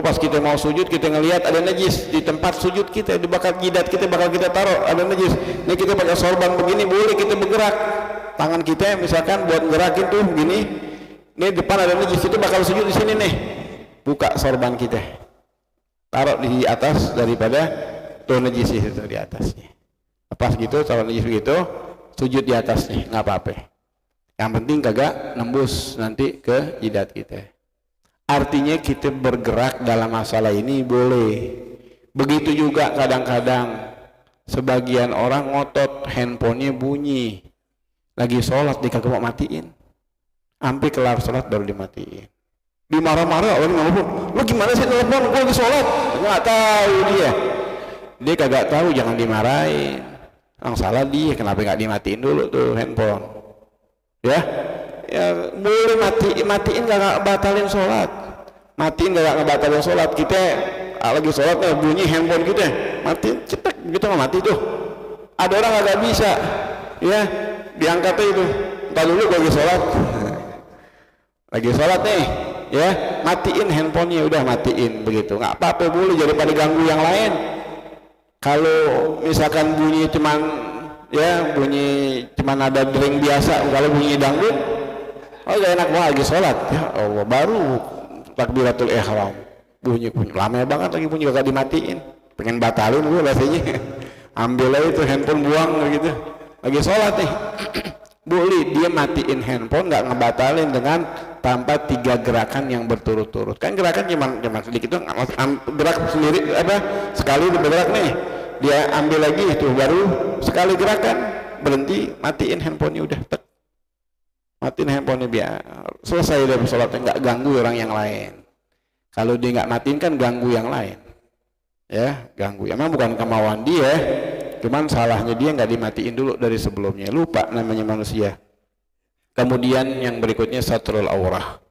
Pas kita mau sujud, kita ngelihat ada najis di tempat sujud kita, di bakat jidat kita bakal kita taruh ada najis. Ini kita pakai sorban begini, boleh kita bergerak tangan kita misalkan buat gerakin tuh begini. Ini depan ada najis, itu bakal sujud di sini nih. Buka sorban kita, taruh di atas daripada tuh najis itu di atasnya. Lepas gitu, taruh najis begitu, sujud di atasnya, nggak apa-apa. Yang penting kagak nembus nanti ke jidat kita. Artinya kita bergerak dalam masalah ini boleh. Begitu juga kadang-kadang sebagian orang ngotot handphonenya bunyi, lagi sholat dia kagak mau matiin, sampai kelar sholat baru dimatiin. Dimarah-marah orang ngomong, lu gimana sih telepon, gua lagi sholat. Nggak tahu dia kagak tahu, jangan dimarahin. Yang salah dia, kenapa nggak dimatiin dulu tuh handphone? Ya boleh matiin nggak batalin sholat, matiin nggak batalin sholat. Kita lagi sholat bunyi handphone kita, matiin cetek gitu nggak mati tuh. Ada orang nggak bisa, ya diangkatnya itu, entar dulu gua lagi sholat nih, ya matiin handphonenya, udah matiin begitu, nggak apa-apa, boleh, daripada ganggu yang lain. Kalau misalkan bunyi cuman ada dering biasa, kalau bunyi dangdut, oh gak enak banget lagi sholat, ya Allah, baru takbiratul ihram bunyi lama banget lagi bunyi, gak dimatiin, pengen batalin gue rasanya. Ambil aja itu handphone, buang gitu, lagi sholat nih. Boleh dia matiin handphone, nggak ngebatalin dengan tanpa 3 gerakan yang berturut-turut. Kan gerakan cuma sedikit tuh, gerak sendiri sekali bergerak nih, dia ambil lagi itu baru sekali gerakan, berhenti, matiin handphonenya, udah matiin handphonenya, biar selesai dari sholatnya, nggak ganggu orang yang lain. Kalau dia nggak matiin kan ganggu yang lain, ya ganggu. Emang bukan kemauan dia, cuman salahnya dia nggak dimatiin dulu dari sebelumnya, lupa, namanya manusia. Kemudian yang berikutnya satrul aurah.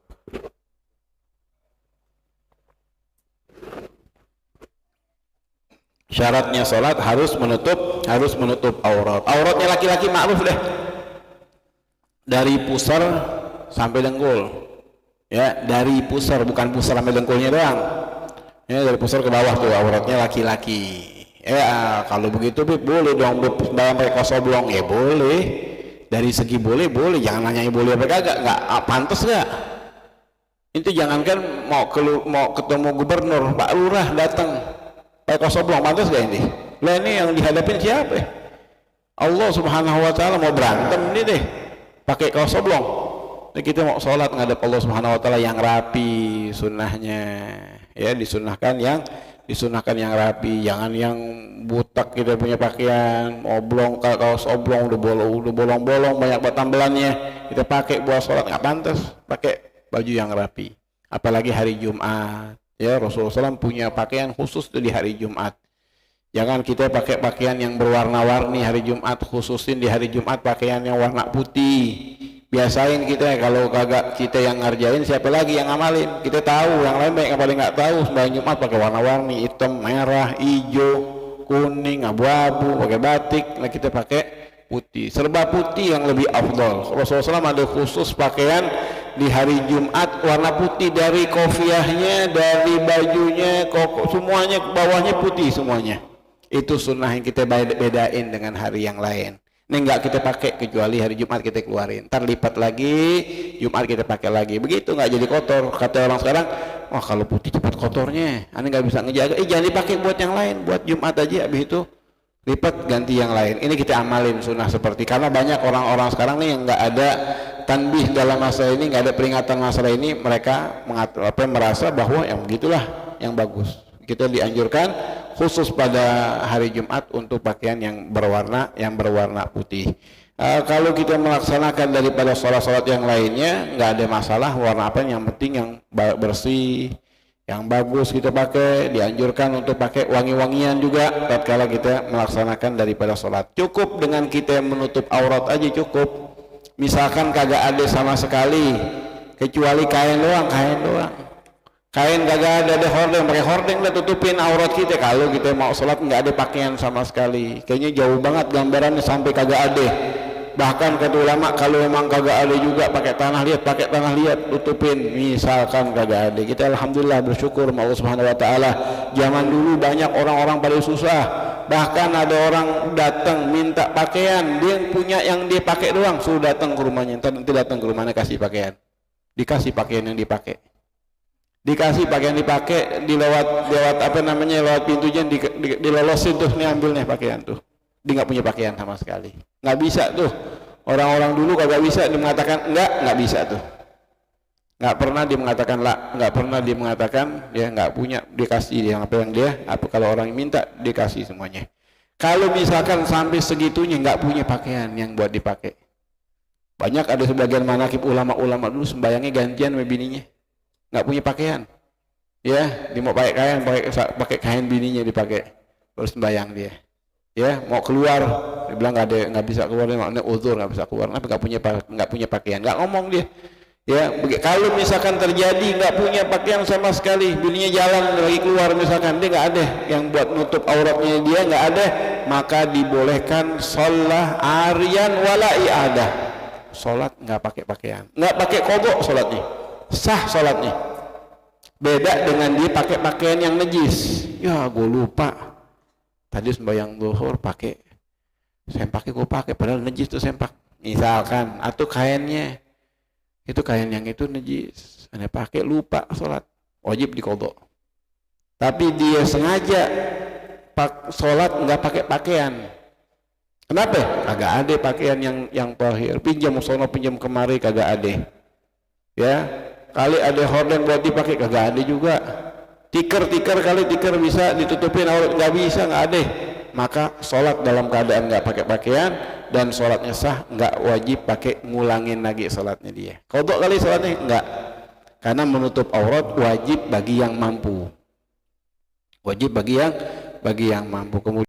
Syaratnya sholat harus menutup aurat. Auratnya laki-laki maklum deh, dari pusar sampai dengkul, ya dari pusar, bukan pusar sampai dengkulnya doang, ya dari pusar ke bawah tuh auratnya laki-laki. Ya kalau begitu boleh dong sampai kosoblong, ya boleh, dari segi boleh, jangan nanya boleh apa kagak, nggak pantas nggak. Itu jangankan mau ketemu gubernur, Pak Lurah datang pakai kosoblong, pantas gak ini? Lah ini yang dihadapin siapa? Allah Subhanahu Wa Taala, mau berantem ini deh pakai kosoblong. Nah, kita mau sholat ngadap Allah Subhanahu Wa Taala yang rapi, sunnahnya, ya disunahkan yang rapi, jangan yang butak kita punya pakaian, oblong, kaos oblong, udah bolong-bolong, banyak tambelannya, kita pakai buat sholat, nggak pantas. Pakai baju yang rapi, apalagi hari Jumat. Ya Rasulullah SAW punya pakaian khusus tuh di hari Jumat. Jangan kita pakai pakaian yang berwarna-warni hari Jumat, khususin di hari Jumat pakaian yang warna putih. Biasain kita, kalau kagak kita yang ngerjain, siapa lagi yang ngamalin? Kita tahu, yang lain banyak yang paling nggak tahu. Sembahyang Jumat pakai warna-warni, hitam, merah, hijau, kuning, abu-abu, pakai batik. Nah kita pakai putih, serba putih yang lebih afdal. Rasulullah SAW ada khusus pakaian di hari Jumat warna putih, dari kofiahnya, dari bajunya, semuanya bawahnya putih semuanya. Itu sunnah yang kita bedain dengan hari yang lain. Ini enggak kita pakai kecuali hari Jumat kita keluarin, ntar lipat lagi, Jumat kita pakai lagi, begitu nggak jadi kotor. Kata orang sekarang, wah kalau putih cepat kotornya, aneh nggak bisa ngejaga. Jangan dipakai buat yang lain, buat Jumat aja, habis itu lipat ganti yang lain. Ini kita amalin sunnah seperti, karena banyak orang-orang sekarang nih yang nggak ada tanbih dalam masalah ini, nggak ada peringatan masalah ini, mereka merasa bahwa yang begitulah yang bagus. Kita dianjurkan khusus pada hari Jumat untuk pakaian yang berwarna putih. Kalau kita melaksanakan daripada sholat-sholat yang lainnya nggak ada masalah warna apa, yang penting yang bersih, yang bagus kita pakai. Dianjurkan untuk pakai wangi-wangian juga tatkala kita melaksanakan daripada sholat. Cukup dengan kita menutup aurat aja cukup. Misalkan kagak ada sama sekali kecuali kain doang. Kain kagak ada hordeng, pakai hordeng udah tutupin aurat kita. Kalau kita mau sholat nggak ada pakaian sama sekali, kayaknya jauh banget gambarannya sampai kagak ada. Bahkan kata ulama kalau memang kagak ada juga pakai tanah liat tutupin, misalkan kagak ada, kita alhamdulillah bersyukur sama Allah Subhanahu wa taala. Zaman dulu banyak orang-orang pada susah, bahkan ada orang datang minta pakaian, dia punya yang dia pakai doang, suruh datang ke rumahnya, nanti datang ke rumahnya kasih pakaian, dikasih pakaian yang dipakai, lewat apa namanya, lewat pintunya dilolosin tuh, nih ambil nih pakaian tuh. Dia nggak punya pakaian sama sekali, nggak bisa tuh. Orang-orang dulu kagak bisa, dia mengatakan nggak bisa tuh, nggak pernah dia mengatakan nggak pernah dia mengatakan dia nggak punya, dikasih dia apa yang dia apa, kalau orang minta dikasih semuanya. Kalau misalkan sampai segitunya nggak punya pakaian yang buat dipakai, banyak ada sebagian manakib ulama-ulama dulu sembayangnya gantian sama bininya, nggak punya pakaian, ya dia mau pakai kain bininya dipakai, terus sembayang dia. Ya mau keluar, dia bilang nggak bisa keluar, maknanya uzur nggak bisa keluar, tapi nggak punya pakaian, nggak ngomong dia. Ya kalau misalkan terjadi nggak punya pakaian sama sekali, bininya jalan lagi keluar misalkan, dia nggak ada yang buat nutup auratnya, dia nggak ada, maka dibolehkan sholat aryan wala i'adah, sholat nggak pakai pakaian, nggak pakai kodok, sholatnya sah sholatnya. Beda dengan dia pakai pakaian yang najis. Ya gue lupa tadi sembahyang zuhur pakai sempak, gue pakai padahal najis tuh sempak misalkan, atau kainnya itu kain yang itu najis, anda pakai lupa sholat, wajib diqadha. Tapi dia sengaja sholat nggak pakai pakaian, kenapa? Kagak ada pakaian yang tahir, pinjam sono pinjam kemari kagak ada, ya kali ada horden buat dipakai kagak ada juga. Tikar kali tikar bisa ditutupin aurat, nggak bisa, nggak ada, maka sholat dalam keadaan nggak pakai pakaian dan sholatnya sah, nggak wajib pakai ngulangin lagi sholatnya dia. Kodok kali sholatnya nggak, karena menutup aurat wajib bagi yang mampu, wajib bagi yang mampu. Kemudian